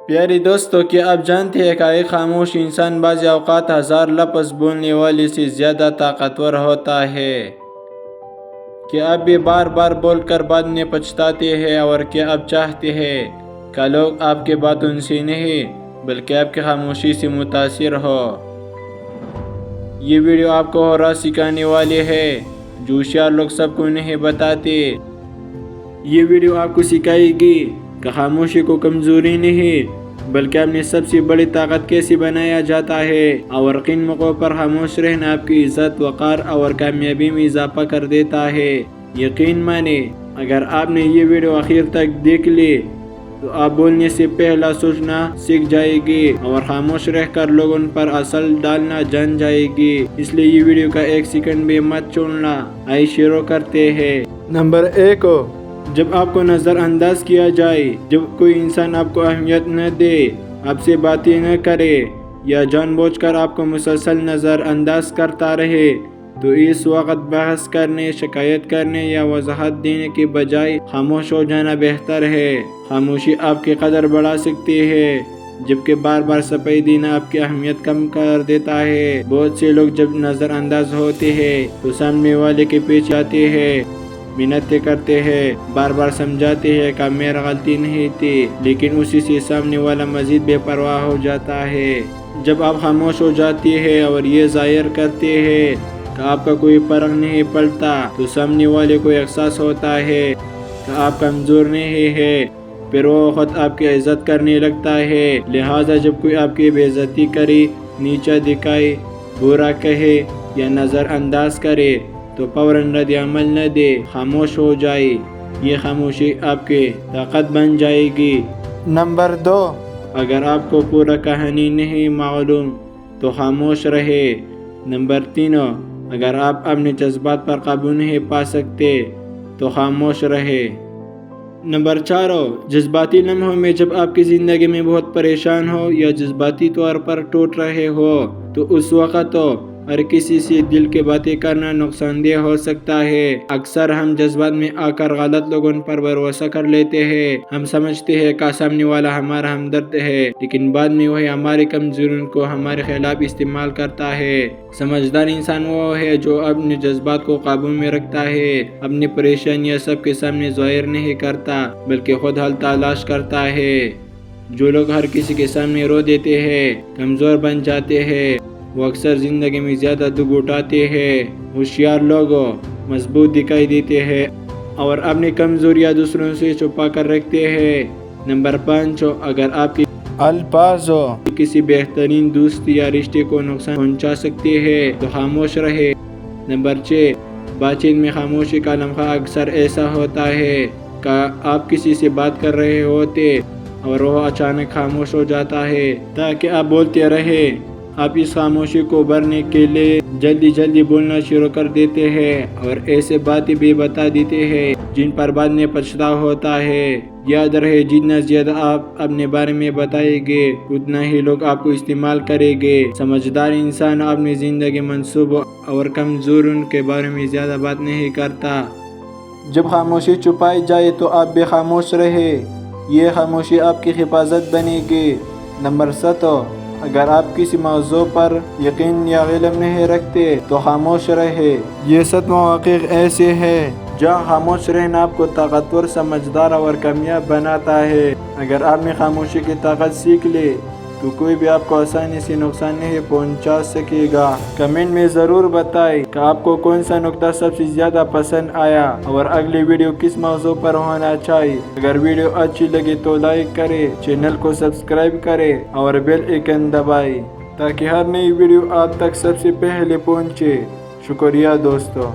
پیاری دوستو، کیا آپ جانتے ہیں کہ ایک خاموش انسان بعض اوقات ہزار لفظ بولنے والے سے زیادہ طاقتور ہوتا ہے؟ کیا آپ بھی بار بار بول کر بعد میں پچھتاتے ہیں، اور کیا آپ چاہتے ہیں کہ لوگ آپ کے باتوں سے نہیں بلکہ آپ کی خاموشی سے متاثر ہو؟ یہ ویڈیو آپ کو اور سکھانے والے ہے جو ہوشیار لوگ سب کو نہیں بتاتے۔ یہ ویڈیو آپ کو سکھائے گی کہ خاموشی کو کمزوری نہیں بلکہ اپنی سب سے بڑی طاقت کیسے بنایا جاتا ہے، اور کن موقعوں پر خاموش رہنا آپ کی عزت، وقار اور کامیابی میں اضافہ کر دیتا ہے۔ یقین مانیں، اگر آپ نے یہ ویڈیو آخر تک دیکھ لی تو آپ بولنے سے پہلا سوچنا سیکھ جائے گی اور خاموش رہ کر لوگوں پر اثر ڈالنا جان جائے گی۔ اس لیے یہ ویڈیو کا ایک سیکنڈ بھی مت چھوڑنا۔ آئیے شروع کرتے ہیں۔ نمبر 1، جب آپ کو نظر انداز کیا جائے۔ جب کوئی انسان آپ کو اہمیت نہ دے، آپ سے باتیں نہ کرے یا جان بوجھ کر آپ کو مسلسل نظر انداز کرتا رہے تو اس وقت بحث کرنے، شکایت کرنے یا وضاحت دینے کے بجائے خاموش ہو جانا بہتر ہے۔ خاموشی آپ کی قدر بڑھا سکتی ہے، جبکہ بار بار صفائی دینا آپ کی اہمیت کم کر دیتا ہے۔ بہت سے لوگ جب نظر انداز ہوتے ہیں تو سامنے والے کے پیچھے آتے ہیں، منتیں کرتے ہیں، بار بار سمجھاتے ہیں کہ میرا غلطی نہیں تھی، لیکن اسی سے سامنے والا مزید بے پرواہ ہو جاتا ہے۔ جب آپ خاموش ہو جاتے ہیں اور یہ ظاہر کرتے ہیں کہ آپ کا کوئی فرق نہیں پڑتا تو سامنے والے کو احساس ہوتا ہے کہ آپ کمزور نہیں ہیں، پھر وہ خود آپ کی عزت کرنے لگتا ہے۔ لہٰذا جب کوئی آپ کی بے عزتی کرے، نیچا دکھائے، برا کہے یا نظر انداز کرے تو فوراً رد عمل نہ دے، خاموش ہو جائے۔ یہ خاموشی آپ کی طاقت بن جائے گی۔ نمبر 2، اگر آپ کو پورا کہانی نہیں معلوم تو خاموش رہے۔ نمبر 3، اگر آپ اپنے جذبات پر قابو نہیں پا سکتے تو خاموش رہے۔ نمبر 4، جذباتی لمحوں میں جب آپ کی زندگی میں بہت پریشان ہو یا جذباتی طور پر ٹوٹ رہے ہو تو اس وقت ہر کسی سے دل کی باتیں کرنا نقصان دہ ہو سکتا ہے۔ اکثر ہم جذبات میں آ کر غلط لوگوں پر بھروسہ کر لیتے ہیں۔ ہم سمجھتے ہیں کہ سامنے والا ہمارا ہمدرد ہے، لیکن بعد میں وہی ہماری کمزوریوں کو ہمارے خلاف استعمال کرتا ہے۔ سمجھدار انسان وہ ہے جو اپنے جذبات کو قابو میں رکھتا ہے، اپنی پریشانیاں سب کے سامنے ظاہر نہیں کرتا بلکہ خود حل تلاش کرتا ہے۔ جو لوگ ہر کسی کے سامنے رو دیتے ہیں، کمزور بن جاتے ہیں، وہ اکثر زندگی میں زیادہ دکھ اٹھاتے ہیں۔ ہوشیار لوگ مضبوط دکھائی دیتے ہیں اور اپنی کمزوریاں دوسروں سے چھپا کر رکھتے ہیں۔ نمبر 5، اگر آپ کے الفاظ کسی بہترین دوست یا رشتے کو نقصان پہنچا سکتے ہیں تو خاموش رہے۔ نمبر 6، بات چیت میں خاموشی کا لمحہ اکثر ایسا ہوتا ہے کہ آپ کسی سے بات کر رہے ہوتے اور وہ اچانک خاموش ہو جاتا ہے تاکہ آپ بولتے رہیں۔ آپ اس خاموشی کو بھرنے کے لیے جلدی بولنا شروع کر دیتے ہیں اور ایسے باتیں بھی بتا دیتے ہیں جن پر بعد میں پچھتاوا ہوتا ہے۔ یاد رہے، جتنا زیادہ آپ اپنے بارے میں بتائیں گے اتنا ہی لوگ آپ کو استعمال کریں گے۔ سمجھدار انسان اپنی زندگی منصوبوں اور کمزوریوں کے بارے میں زیادہ بات نہیں کرتا۔ جب خاموشی چھپائی جائے تو آپ بھی خاموش رہے، یہ خاموشی آپ کی حفاظت بنے گی۔ نمبر 7، اگر آپ کسی موضوع پر یقین یا علم نہیں رکھتے تو خاموش رہے۔ یہ 7 مواقع ایسے ہیں جہاں خاموش رہنا آپ کو طاقتور، سمجھدار اور کامیاب بناتا ہے۔ اگر آپ نے خاموشی کی طاقت سیکھ لی تو کوئی بھی آپ کو آسانی سے نقصان نہیں پہنچا سکے گا۔ کمنٹ میں ضرور بتائیں کہ آپ کو کون سا نقطہ سب سے زیادہ پسند آیا اور اگلی ویڈیو کس موضوع پر ہونا چاہیے۔ اگر ویڈیو اچھی لگے تو لائک کریں، چینل کو سبسکرائب کریں اور بیل آئیکن دبائیں تاکہ ہر نئی ویڈیو آپ تک سب سے پہلے پہنچے۔ شکریہ دوستو۔